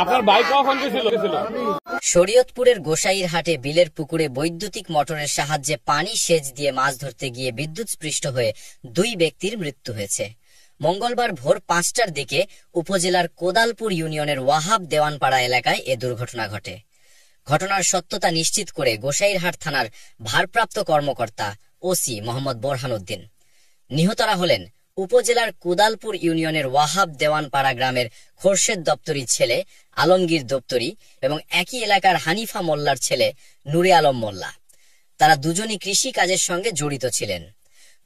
আপনার বাইক কখন ছিল? শরীয়তপুরের গোসাইরহাটে বিলের পুকুরে বৈদ্যুতিক মোটরের সাহায্যে পানি সেচ দিয়ে মাছ ধরতে গিয়ে বিদ্যুৎস্পৃষ্ট হয়ে 2 ব্যক্তির মৃত্যু হয়েছে। মঙ্গলবার ভোর 5টার দিকে উপজেলার কোদালপুর ইউনিয়নের ওয়াহাব দেওয়ানপাড়া এলাকায় এ দুর্ঘটনা ঘটে। ঘটনার সত্যতা নিশ্চিত করে গোসাইরহাট থানার ভারপ্রাপ্ত কর্মকর্তা ওসি মোহাম্মদ বোরহান উদ্দিন। নিহতরা হলেন উপজেলার কোদালপুর ইউনিয়নের ওয়াহাব দেওয়ানপাড়া গ্রামের খোরশেদ দপ্তরি ছেলে আলমগীর দপ্তরি এবং একই এলাকার হানিফা মোল্লার ছেলে নুরে আলম মোল্লা। তারা দুজনই কৃষি কাজের সঙ্গে জড়িত ছিলেন।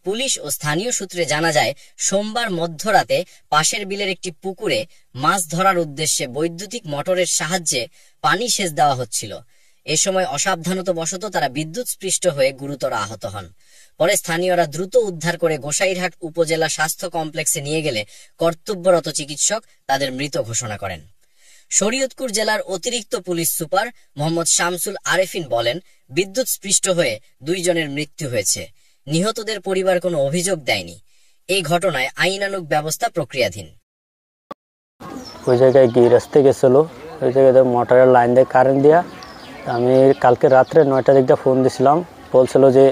পুলিশ ও স্থানীয় সূত্রে জানা যায়, সোমবার মধ্যরাতে পাশের বিলের একটি পুকুরে মাছ ধরার উদ্দেশ্যে বৈদ্যুতিক মোটরের সাহায্যে পানি সেচ দেওয়া হচ্ছিল। এ সময় অসাবধানতাবশত তারা বিদ্যুৎস্পৃষ্ট হয়ে গুরুতর আহত হন। পরে স্থানীয়রা দ্রুত উদ্ধার করে গোসাইরহাট উপজেলা স্বাস্থ্য কমপ্লেক্সে নিয়ে গেলে কর্তব্যরত চিকিৎসক তাদের মৃত ঘোষণা করেন। শরীয়তপুর জেলার অতিরিক্ত পুলিশ সুপার মোহাম্মদ শামসুল আরেফিন বলেন, বিদ্যুৎস্পৃষ্ট হয়ে 2 জনের মৃত্যু হয়েছে। নিহতদের পরিবার কোনো অভিযোগ দেয়নি। এই ঘটনায় আইনানুগ ব্যবস্থা প্রক্রিয়াধীন। ওই জায়গায় গিয়ে রাস্তে গেছিল, ওই জায়গায় মোটরের লাইন দিয়ে কারেন্ট দিয়া। আমি কালকে রাত্রে 9টার দিকটা ফোন দিছিলাম, বলছিল যে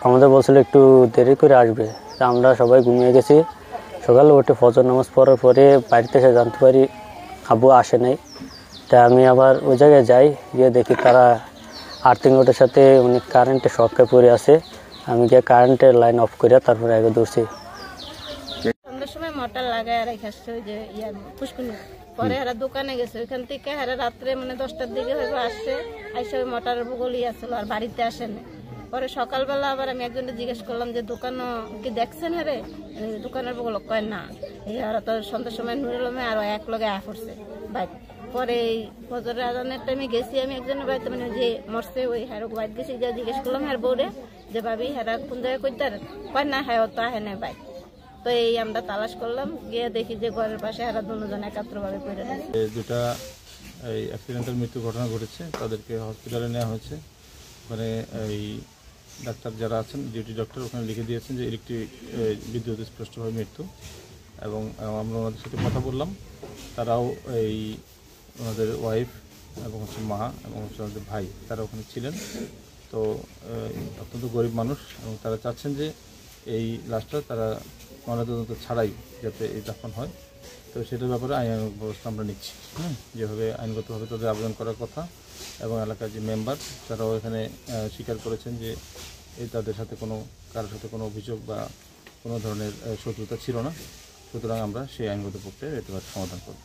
আমাদের বলছিল একটু দেরি করে আসবে। আমরা সবাই ঘুমিয়ে গেছি। সকালে উঠে ফজর নামাজ পড়ার পরে বাড়িতে এসে জানতে পারি আব্বু আসে নাই। তা আমি আবার ওই জায়গায় যাই, গিয়ে দেখি তারা আর্থিং রোডের সাথে অনেক কারেন্টে শর্টে পড়ে আছে। আমি গিয়ে কারেন্টের লাইন অফ করে তারপরে আগে দৌড়ছি। সন্ধ্যার সময় মোটর লাগায় রেখেছে ওই যে পুষ্কুনি। পরে এরা দোকানে গেছে, ওইখান থেকে এরা রাত্রে 10টার দিকে হয়তো আসছে, আইসা ওই মোটরের বগলই আসলো, আর বাড়িতে আসেনি। পরে সকালবেলা আবার আমি একজনকে জিজ্ঞেস করলাম যে দোকানও কি দেখছেন? হ্যাঁ রে, দোকানের বগল কয় না। এরা তো সন্ধ্যার সময় নুরে আলমে আরো এক লগে পড়ছে বাইক। পরে এই ফজরের আজানের টাইমে গেছি আমি একজনের বাড়িতে, যে মরছে ওই হ্যাঁ বাইক গেছি, যা জিজ্ঞেস করলাম হ্যাঁ বউরে যে ভাবি হ্যাঁ কোন জায়গায় কইতার? কয় না, হ্যাঁ তো আহে না বাইক। তো এই আমরা তালাশ করলাম, গিয়ে দেখি যে ঘরের পাশে হারা দুজন একাত্রভাবে পড়ে রয়েছে। দুটা এই অ্যাক্সিডেন্টাল মৃত্যু ঘটনা ঘটেছে, তাদেরকে হসপিটালে নেওয়া হয়েছে। ওখানে এই ডাক্তার যারা আছেন, ডিউটি ডক্টর, ওখানে লিখে দিয়েছেন যে বিদ্যুৎ স্পষ্টভাবে মৃত্যু। এবং আমরা ওনাদের সাথে কথা বললাম, তারাও এই ওনাদের ওয়াইফ এবং মা এবং ওনাদের ভাই তারা ওখানে ছিলেন। তো অত্যন্ত গরিব মানুষ, এবং তারা চাচ্ছেন যে এই লাশটা তারা ময়নাতদন্ত ছাড়াই যাতে এই দাফন হয়। তো সেটার ব্যাপারে আইনানুগ ব্যবস্থা আমরা নিচ্ছি। যেভাবে আইনগতভাবে তাদের আবেদন করার কথা, এবং এলাকার যে মেম্বার তারাও এখানে স্বীকার করেছেন যে তাদের সাথে কারোর সাথে কোনো অভিযোগ বা কোনো ধরনের শত্রুতা ছিল না। সুতরাং আমরা সেই আইনগত প্রক্রিয়ায় এটা সমাধান করব।